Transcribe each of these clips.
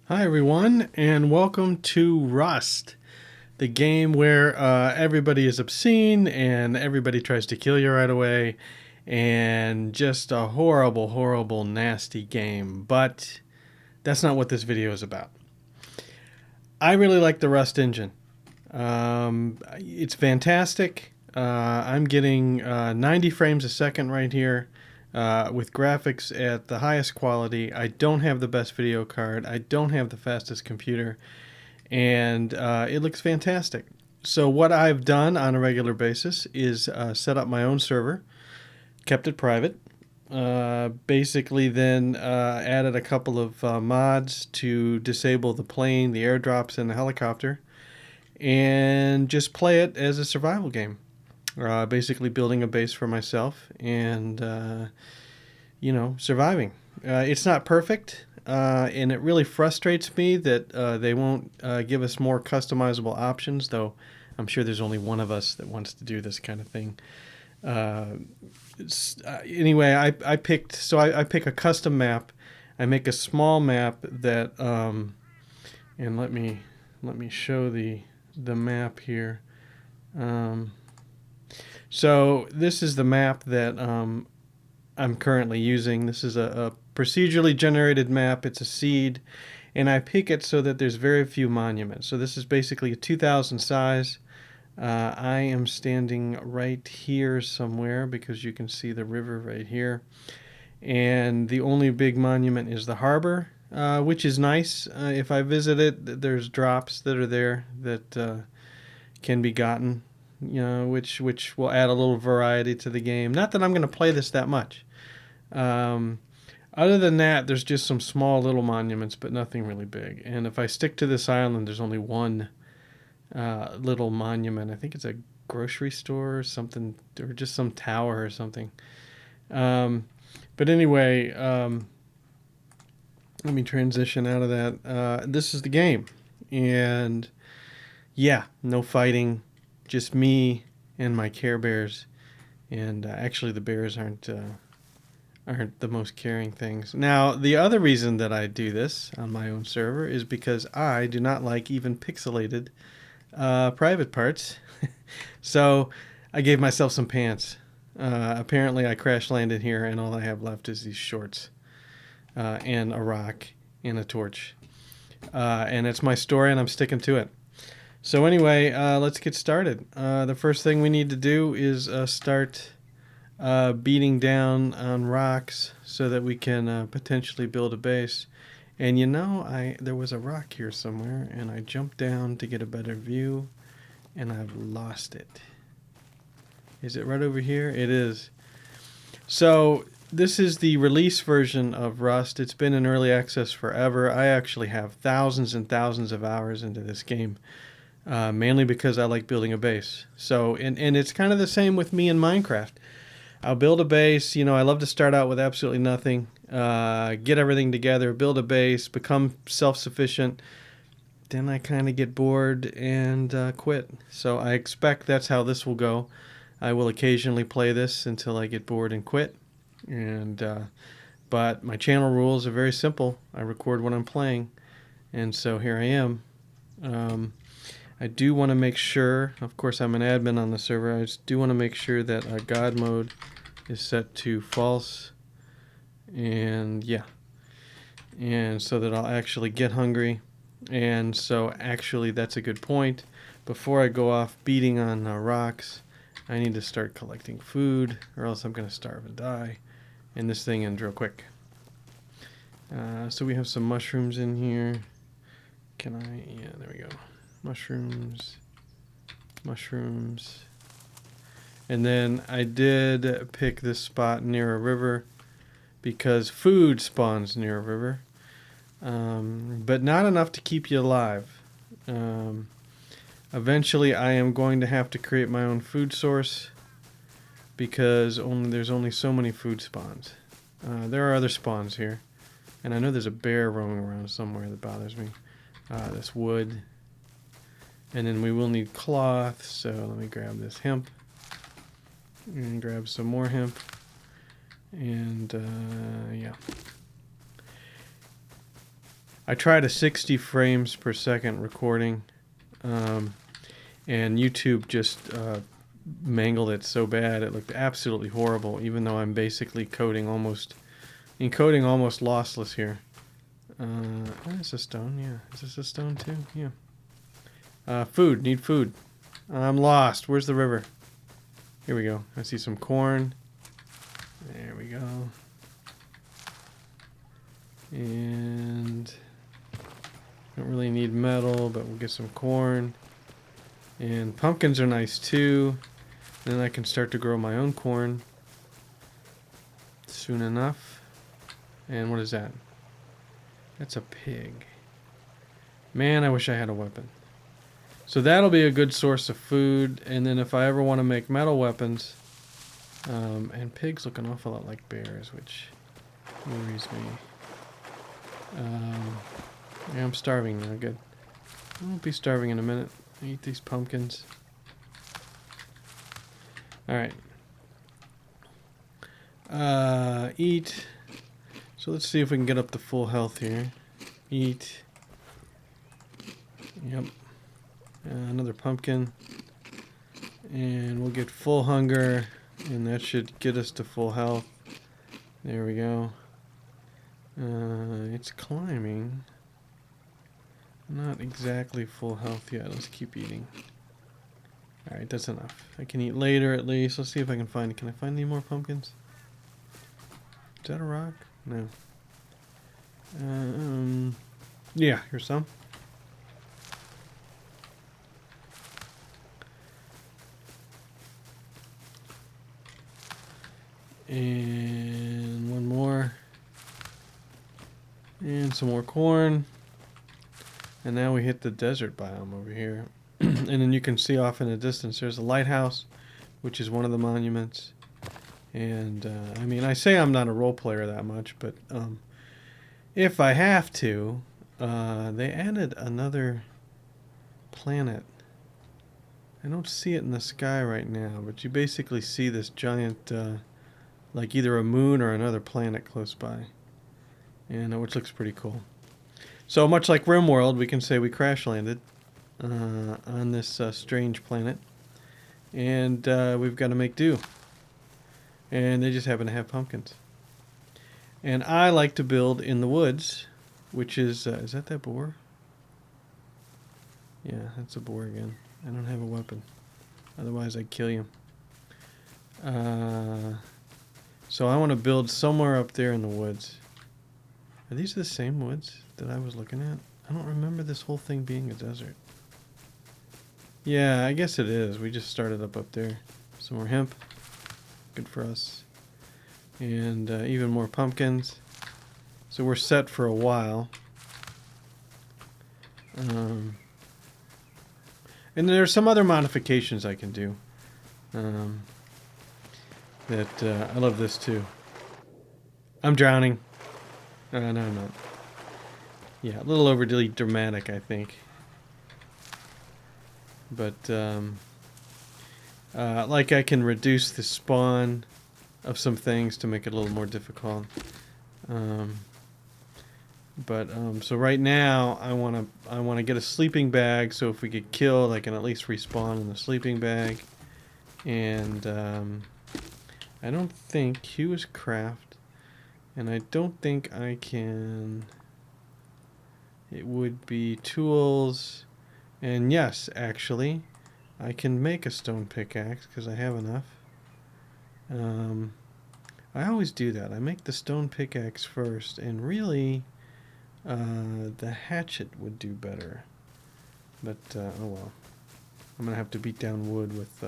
Hi everyone, and welcome to Rust, the game where everybody is obscene and everybody tries to kill you right away, and just a horrible, horrible, nasty game. But that's not what this video is about. I really like the Rust engine. It's fantastic. I'm getting 90 frames a second right here. With graphics at the highest quality. I don't have the best video card. I don't have the fastest computer. And it looks fantastic. So what I've done on a regular basis is set up my own server, kept it private, basically then added a couple of mods to disable the plane, the airdrops, and the helicopter, and just play it as a survival game. Basically building a base for myself and surviving. It's not perfect, and it really frustrates me that they won't give us more customizable options, though I'm sure there's only one of us that wants to do this kind of thing. Anyway, I picked, so I pick a custom map. I make a small map that, and let me show the map here. So this is the map that I'm currently using. This is a procedurally generated map. It's a seed, and I pick it so that there's very few monuments. So this is basically a 2000 size. I am standing right here somewhere because you can see the river right here. And the only big monument is the harbor, which is nice. If I visit it, there's drops that are there that can be gotten, which will add a little variety to the game. Not that I'm going to play this that much. Other than that, there's just some small little monuments, but nothing really big. And if I stick to this island, there's only one little monument. I think it's a grocery store or something, or just some tower or something. But anyway, let me transition out of that. This is the game. And yeah, no fighting, just me and my Care Bears. And actually, the bears aren't the most caring things. Now, the other reason that I do this on my own server is because I do not like even pixelated private parts. So I gave myself some pants. Apparently, I crash landed here, and all I have left is these shorts and a rock and a torch. And it's my story, and I'm sticking to it. So anyway, let's get started. The first thing we need to do is start beating down on rocks so that we can potentially build a base. And there was a rock here somewhere, and I jumped down to get a better view, and I've lost it. Is it right over here? It is. So this is the release version of Rust. It's been in early access forever. I actually have thousands and thousands of hours into this game. Mainly because I like building a base. So, and it's kind of the same with me in Minecraft. I'll build a base. I love to start out with absolutely nothing, get everything together, build a base, become self-sufficient. Then I kind of get bored and quit. So I expect that's how this will go. I will occasionally play this until I get bored and quit. But my channel rules are very simple. I record when I'm playing, and so here I am. I do want to make sure, of course I'm an admin on the server, I just do want to make sure that God mode is set to false. And yeah. And so that I'll actually get hungry. And so actually that's a good point. Before I go off beating on rocks, I need to start collecting food, or else I'm going to starve and die. And this thing ends real quick. So we have some mushrooms in here. Yeah, there we go. Mushrooms. And then I did pick this spot near a river because food spawns near a river, but not enough to keep you alive. Eventually I am going to have to create my own food source because there's only so many food spawns. There are other spawns here, and I know there's a bear roaming around somewhere that bothers me. This wood. And then we will need cloth, so let me grab this hemp and grab some more hemp. And yeah. I tried a 60 frames per second recording, and YouTube just mangled it so bad it looked absolutely horrible, even though I'm basically encoding almost lossless here. That's a stone, yeah. Is this a stone too? Yeah. Food, need food. I'm lost. Where's the river? Here we go. I see some corn. There we go. And don't really need metal, but we'll get some corn. And pumpkins are nice too. Then I can start to grow my own corn soon enough. And what is that? That's a pig. Man, I wish I had a weapon. So that'll be a good source of food. And then if I ever want to make metal weapons, and pigs look an awful lot like bears, which worries me. Yeah, I'm starving now. Good. I won't be starving in a minute. I eat these pumpkins. Alright. Eat. So let's see if we can get up to full health here. Eat. Yep. Another pumpkin. And we'll get full hunger. And that should get us to full health. There we go. It's climbing. Not exactly full health yet. Let's keep eating. Alright, that's enough. I can eat later at least. Let's see if I can find... Can I find any more pumpkins? Is that a rock? No. Yeah, here's some. And one more. And some more corn. And now we hit the desert biome over here. And then you can see off in the distance there's a lighthouse, which is one of the monuments. And I mean, I say I'm not a role player that much, but if I have to, they added another planet. I don't see it in the sky right now, but you basically see this giant, like either a moon or another planet close by, and which looks pretty cool. So much like RimWorld, we can say we crash landed on this strange planet, and we've got to make do. And they just happen to have pumpkins. And I like to build in the woods, which is that boar? Yeah, that's a boar again. I don't have a weapon. Otherwise I'd kill you. So I want to build somewhere up there in the woods. Are these the same woods that I was looking at? I don't remember this whole thing being a desert. Yeah, I guess it is. We just started up there. Some more hemp. Good for us. And even more pumpkins. So we're set for a while. And there's some other modifications I can do. I love this too. I'm drowning. No, I'm not. Yeah, a little overly dramatic, I think. But, like I can reduce the spawn of some things to make it a little more difficult. So right now I want to get a sleeping bag, so if we get killed I can at least respawn in the sleeping bag. And I don't think Q is craft, and I don't think I can. It would be tools, and yes, actually I can make a stone pickaxe because I have enough. I always do that. I make the stone pickaxe first, and really the hatchet would do better, but oh well. I'm gonna have to beat down wood with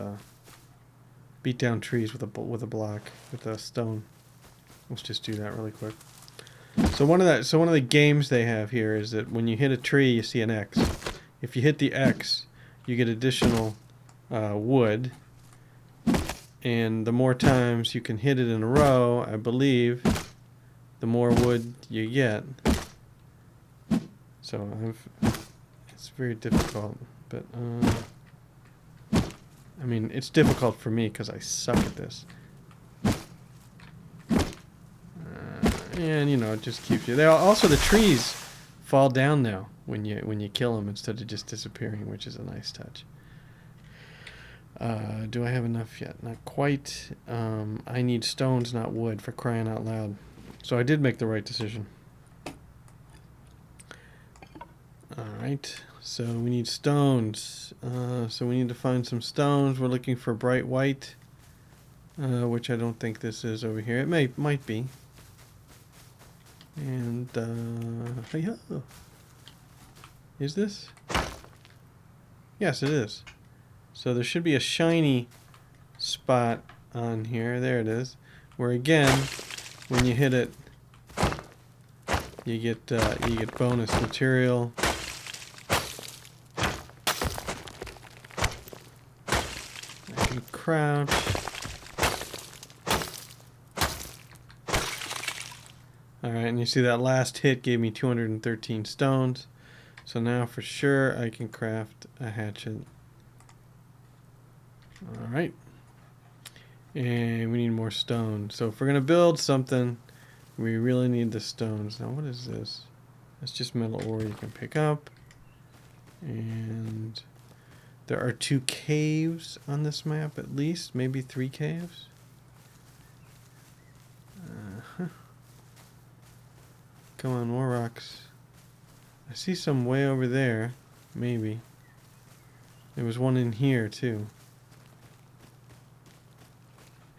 beat down trees with a block with a stone. Let's just do that really quick. So one of the games they have here is that when you hit a tree you see an X. If you hit the X you get additional wood, and the more times you can hit it in a row, I believe, the more wood you get. So it's very difficult, but I mean, it's difficult for me because I suck at this. And you know, it just keeps you. Also, the trees fall down now when you kill them instead of just disappearing, which is a nice touch. Do I have enough yet? Not quite. I need stones, not wood, for crying out loud. So I did make the right decision. Alright, so we need stones. So we need to find some stones. We're looking for bright white, which I don't think this is over here. It might be. And, is this? Yes, it is. So there should be a shiny spot on here. There it is. Where again, when you hit it, you get bonus material. I can crouch. Alright, and you see that last hit gave me 213 stones. So now for sure I can craft a hatchet. Alright. And we need more stone. So if we're going to build something, we really need the stones. Now what is this? That's just metal ore you can pick up. And there are 2 caves on this map at least. Maybe 3 caves. Come on, more rocks. I see some way over there. Maybe. There was one in here too.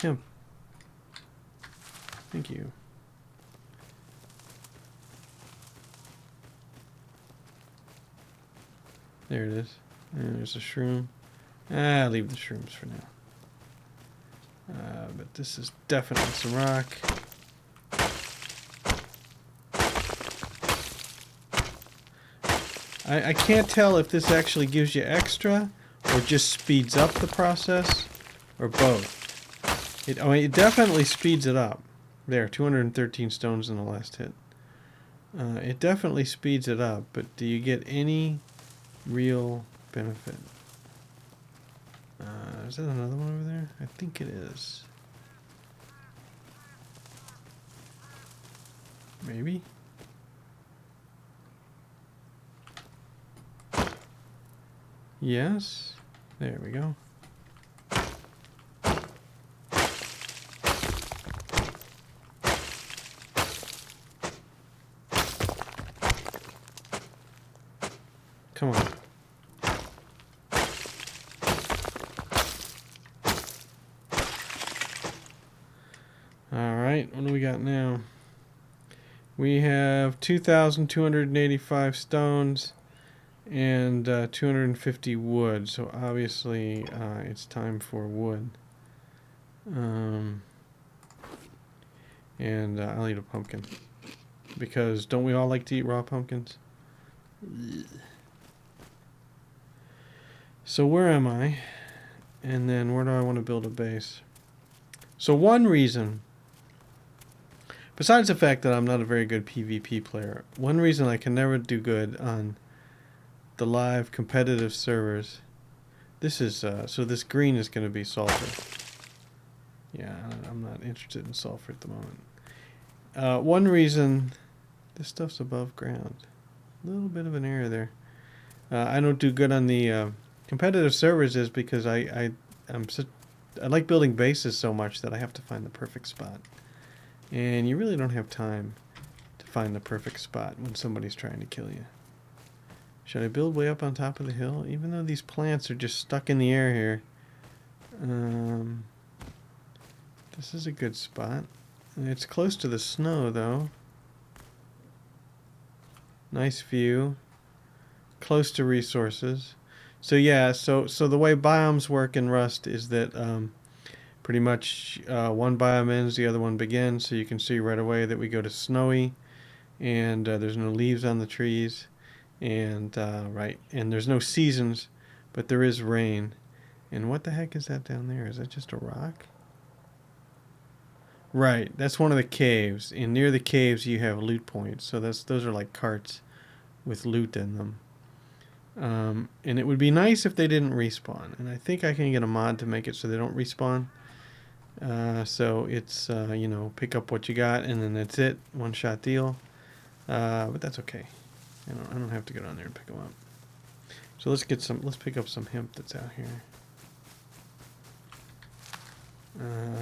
Hemp. Thank you. There it is. And there's a shroom. I'll leave the shrooms for now. But this is definitely some rock. I can't tell if this actually gives you extra or just speeds up the process or both. It definitely speeds it up. There, 213 stones in the last hit. It definitely speeds it up, but do you get any real benefit? Is that another one over there? I think it is. Maybe? Yes. There we go. Come on. Alright, what do we got now? We have 2,285 stones and 250 wood, so obviously it's time for wood. And I'll eat a pumpkin, because don't we all like to eat raw pumpkins? So where am I? And then where do I want to build a base? So one reason, besides the fact that I'm not a very good PvP player, one reason I can never do good on the live competitive servers, this is, so this green is going to be sulfur. Yeah, I'm not interested in sulfur at the moment. One reason, this stuff's above ground. A little bit of an error there. I don't do good on the competitive servers is because I like building bases so much that I have to find the perfect spot. And you really don't have time to find the perfect spot when somebody's trying to kill you. Should I build way up on top of the hill? Even though these plants are just stuck in the air here. This is a good spot. It's close to the snow though. Nice view. Close to resources. So yeah, so the way biomes work in Rust is that pretty much one biome ends, the other one begins. So you can see right away that we go to snowy, and there's no leaves on the trees, and and there's no seasons, but there is rain. And what the heck is that down there? Is that just a rock? Right, that's one of the caves. And near the caves you have loot points. So those are like carts with loot in them. And it would be nice if they didn't respawn. And I think I can get a mod to make it so they don't respawn. So it's, pick up what you got and then that's it. One shot deal. But that's okay. I don't have to go down there and pick them up. So let's pick up some hemp that's out here.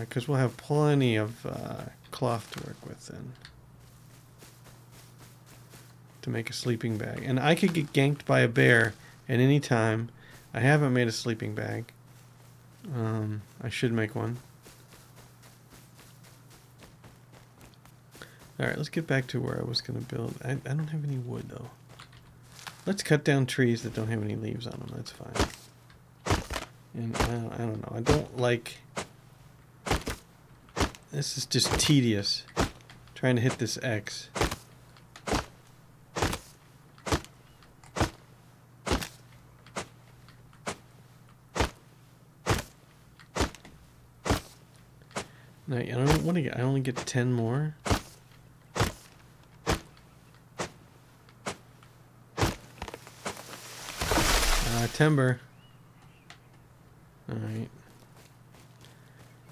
Because we'll have plenty of cloth to work with then. To make a sleeping bag. And I could get ganked by a bear at any time. I haven't made a sleeping bag. I should make one. Alright, let's get back to where I was going to build. I don't have any wood though. Let's cut down trees that don't have any leaves on them. That's fine. And I don't know. I don't like... This is just tedious. Trying to hit this X. No, I don't want to get... I only get 10 more. Timber. Alright.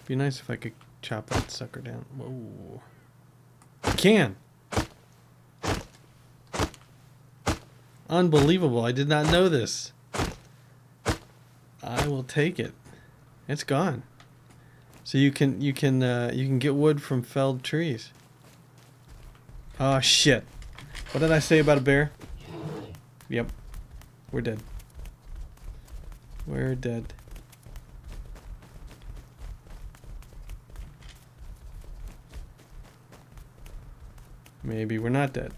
Be nice if I could chop that sucker down. Whoa. I can! Unbelievable. I did not know this. I will take it. It's gone. So you can get wood from felled trees. Oh shit. What did I say about a bear? Yep. We're dead. We're dead. Maybe we're not dead.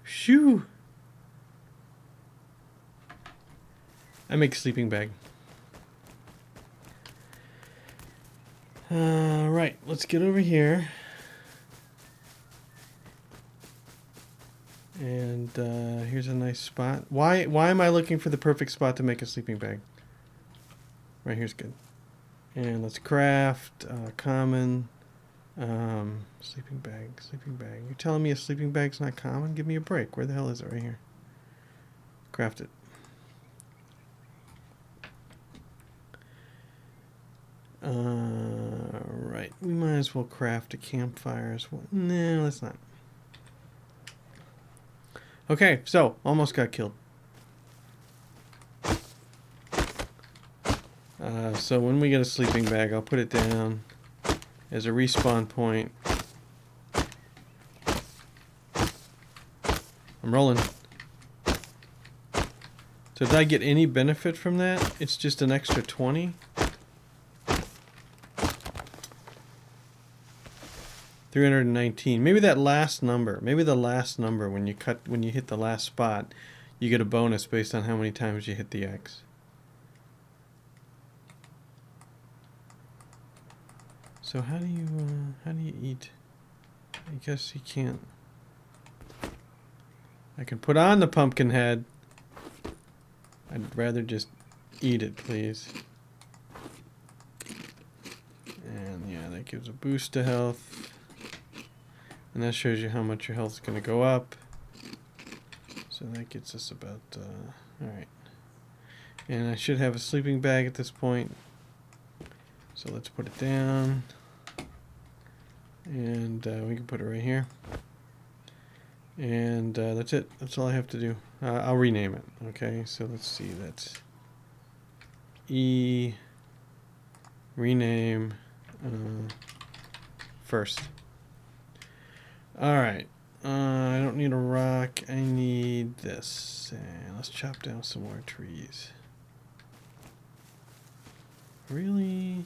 Shoo! I make a sleeping bag. Right, let's get over here. And here's a nice spot. Why am I looking for the perfect spot to make a sleeping bag? Right here's good. And let's craft common sleeping bag. You're telling me a sleeping bag's not common? Give me a break. Where the hell is it? Right here. Craft it. Right. We might as well craft a campfire as well. No, let's not. Okay, so almost got killed. So when we get a sleeping bag, I'll put it down as a respawn point. I'm rolling. So did I get any benefit from that? It's just an extra 20. 319. Maybe that last number. Maybe the last number when you hit the last spot, you get a bonus based on how many times you hit the X. So how do you eat? I guess you can't. I can put on the pumpkin head. I'd rather just eat it, please. And yeah, that gives a boost to health. And that shows you how much your health is going to go up. So that gets us about, alright. And I should have a sleeping bag at this point. So let's put it down. And we can put it right here. And that's it. That's all I have to do. I'll rename it. Okay, so let's see. That's E. Rename first. Alright, I don't need a rock, I need this. And let's chop down some more trees. Really?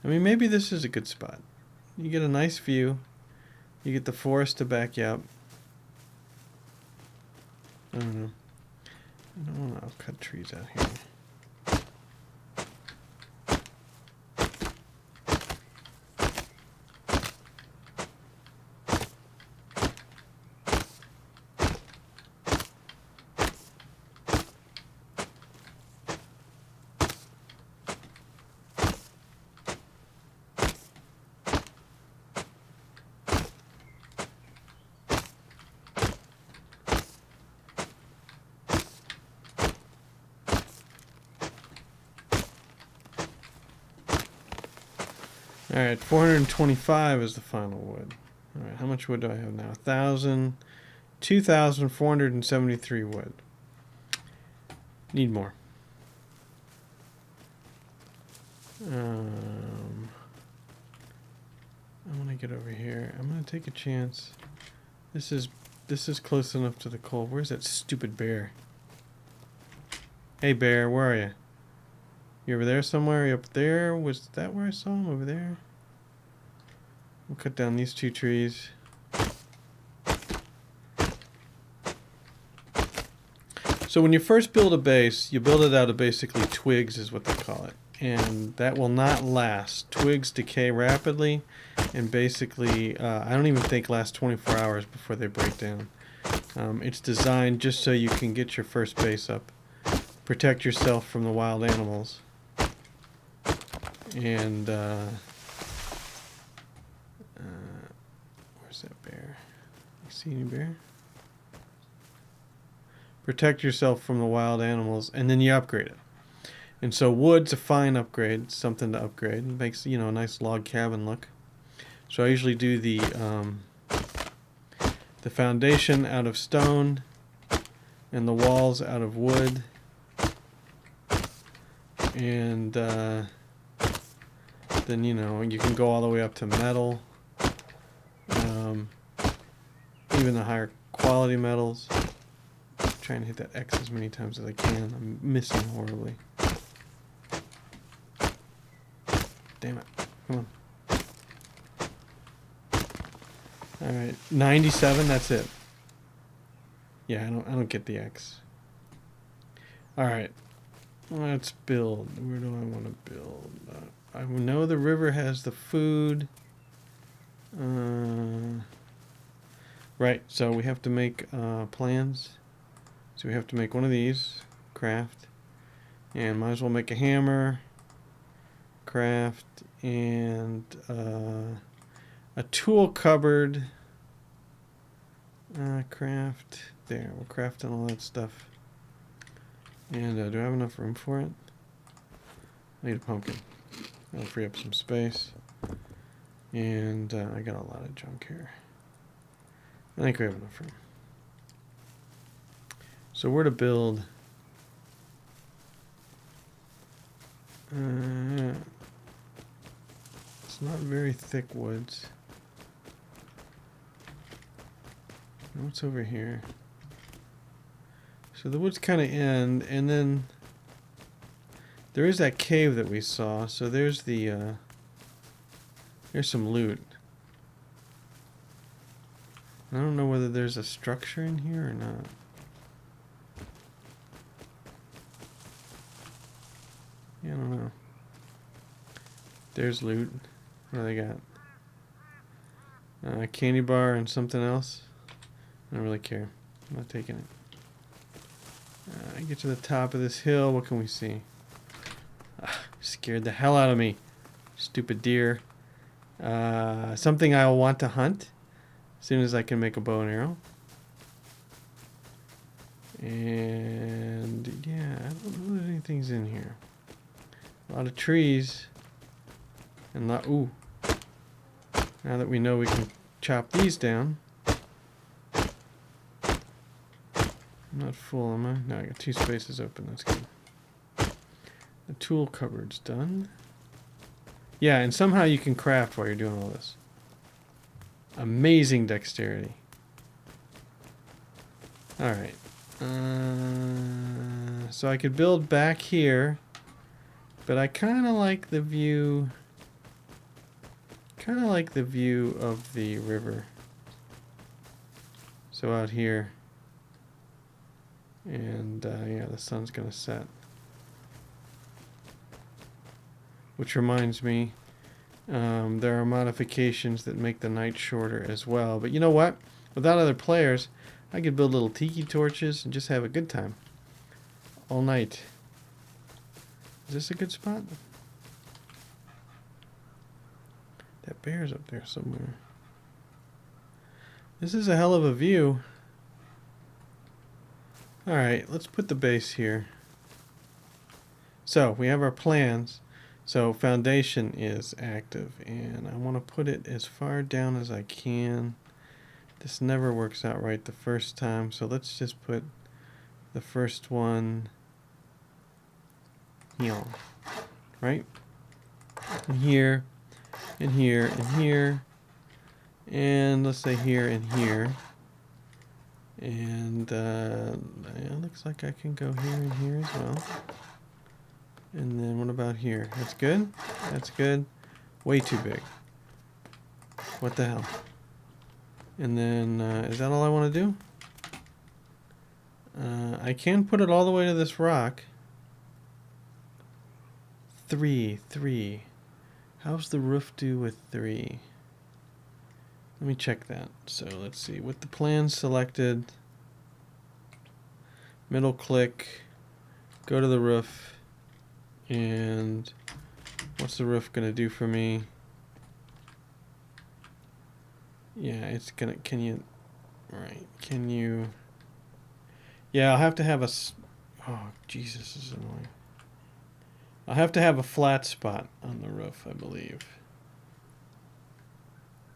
I mean, maybe this is a good spot. You get a nice view. You get the forest to back you up. I don't know. I'll cut trees out here. Alright, 425 is the final wood. Alright, how much wood do I have now? 2,473 wood. Need more. I want to get over here. I'm going to take a chance. This is close enough to the coal. Where's that stupid bear? Hey bear, where are you? You over there somewhere? Are you up there? Was that where I saw him? Over there? We'll cut down these 2 trees. So when you first build a base, you build it out of basically twigs is what they call it. And that will not last. Twigs decay rapidly and basically, I don't even think last 24 hours before they break down. It's designed just so you can get your first base up. Protect yourself from the wild animals. And, where's that bear? You see any bear? Protect yourself from the wild animals, and then you upgrade it. And so wood's a fine upgrade, something to upgrade. It makes, you know, a nice log cabin look. So I usually do the foundation out of stone and the walls out of wood. And then, you know, you can go all the way up to metal. Even the higher quality metals. I'm trying to hit that X as many times as I can. I'm missing horribly. Damn it. Come on. Alright. 97, that's it. Yeah, I don't get the X. Alright. Let's build. Where do I want to build? I know the river has the food. Right, so we have to make plans. So we have to make one of these. Craft. And might as well make a hammer. Craft. And a tool cupboard. Craft. There, we'll craft and all that stuff. And do I have enough room for it? I need a pumpkin. That'll free up some space. And I got a lot of junk here. I think we have enough room. So where to build? It's not very thick woods. What's over here? So the woods kind of end, and then there is that cave that we saw. So there's the there's some loot. I don't know whether there's a structure in here or not. Yeah, I don't know. There's loot. What do they got? A candy bar and something else. I don't really care. I'm not taking it. I get to the top of this hill. What can we see? Scared the hell out of me. Stupid deer. Something I'll want to hunt as soon as I can make a bow and arrow. And yeah, I don't know if anything's in here. A lot of trees. And ooh. Now that we know we can chop these down. I'm not full, am I? No, I got 2 spaces open. That's good. The tool cupboard's done. Yeah, and somehow you can craft while you're doing all this. Amazing dexterity. Alright. So I could build back here, but I kind of like the view. Kind of like the view of the river. So out here. And yeah, the sun's gonna set. Which reminds me, there are modifications that make the night shorter as well. But you know what? Without other players, I could build little tiki torches and just have a good time. All night. Is this a good spot? That bear's up there somewhere. This is a hell of a view. Alright, let's put the base here. So, we have our plans. So foundation is active, and I want to put it as far down as I can. This never works out right the first time, so let's just put the first one here, right? And here, and here, and here, and let's say here and here. And it looks like I can go here and here as well. And then what about here? That's good? That's good. Way too big. What the hell? And then, is that all I want to do? I can put it all the way to this rock. 3. How's the roof do with 3? Let me check that. So let's see. With the plan selected, middle click, go to the roof, and what's the roof gonna do for me? Yeah, it's gonna, can you, yeah, I'll have to have oh, Jesus, this is annoying. I'll have to have a flat spot on the roof, I believe.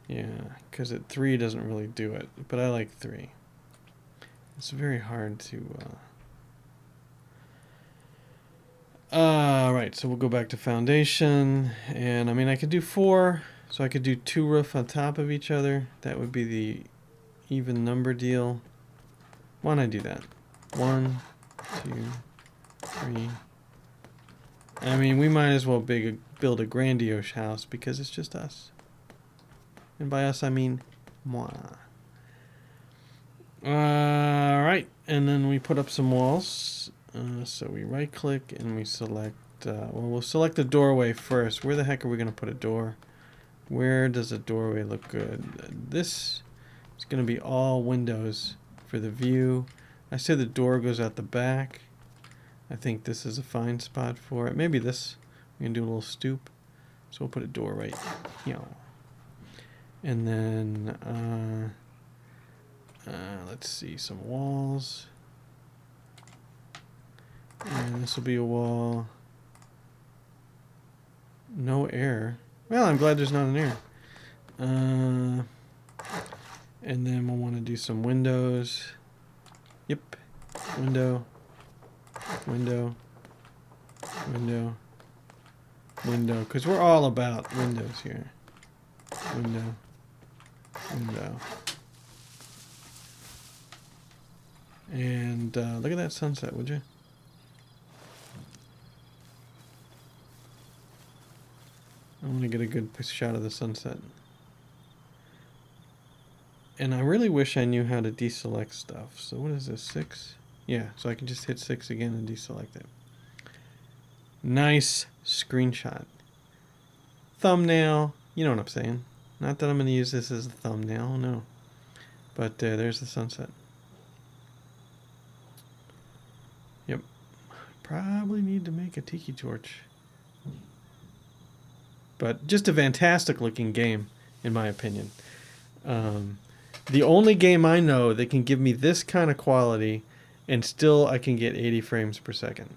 Yeah, because 3 doesn't really do it, but I like 3. It's very hard to... right, so we'll go back to foundation, and I mean I could do 4, so I could do 2 roof on top of each other. That would be the even number deal. Why don't I do that? 1, 2, 3. I mean, we might as well build a grandiose house because it's just us. And by us, I mean moi. Alright, and then we put up some walls. So we right click and we select, well, we'll select the doorway first. Where the heck are we going to put a door? Where does a doorway look good? This is going to be all windows for the view. I say the door goes out the back. I think this is a fine spot for it. Maybe this, we can do a little stoop. So we'll put a door right here. And then, let's see, some walls. And this will be a wall. No air. Well, I'm glad there's not an air. And then we'll want to do some windows. Yep. Window. Window. Window. Window. Because we're all about windows here. Window. Window. And look at that sunset, would you? I want to get a good shot of the sunset. And I really wish I knew how to deselect stuff. So what is this, 6? Yeah, so I can just hit 6 again and deselect it. Nice screenshot. Thumbnail. You know what I'm saying. Not that I'm going to use this as a thumbnail, no. But there's the sunset. Yep. Probably need to make a tiki torch. But just a fantastic looking game, in my opinion. The only game I know that can give me this kind of quality and still I can get 80 frames per second.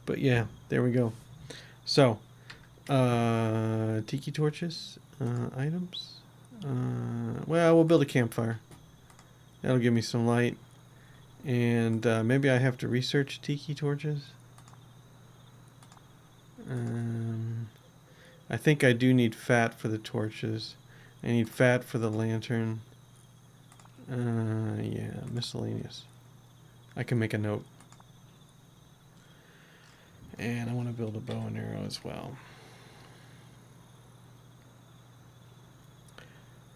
But yeah, there we go. So, tiki torches, items. Well, we'll build a campfire. That'll give me some light. And maybe I have to research tiki torches. I think I do need fat for the torches. I need fat for the lantern. Yeah, miscellaneous. I can make a note. And I want to build a bow and arrow as well.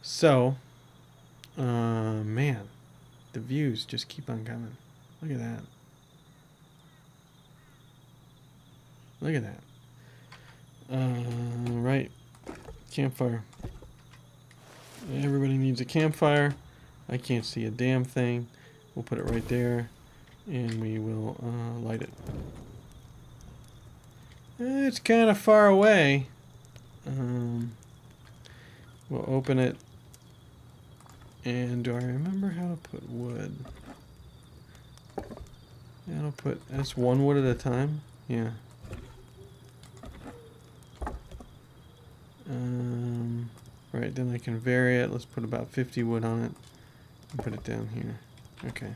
So, man, the views just keep on coming. Look at that. Look at that. Right. Campfire. Everybody needs a campfire. I can't see a damn thing. We'll put it right there. And we will light it. It's kind of far away. We'll open it. And do I remember how to put wood? Yeah, I'll put, that's one wood at a time? Yeah. Right, then I can vary it. Let's put about 50 wood on it and put it down here. Okay.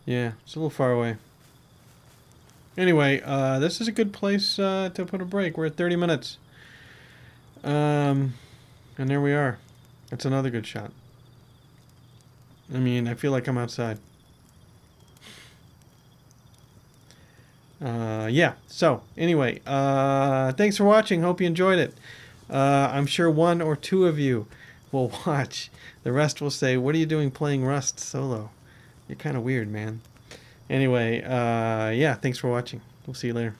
Yeah, it's a little far away. Anyway, this is a good place to put a break. We're at 30 minutes. And there we are. That's another good shot. I mean, I feel like I'm outside. Yeah, so anyway, thanks for watching. Hope you enjoyed it. I'm sure one or two of you will watch. The rest will say, what are you doing playing Rust solo? You're kind of weird, man. Anyway, yeah, thanks for watching. We'll see you later.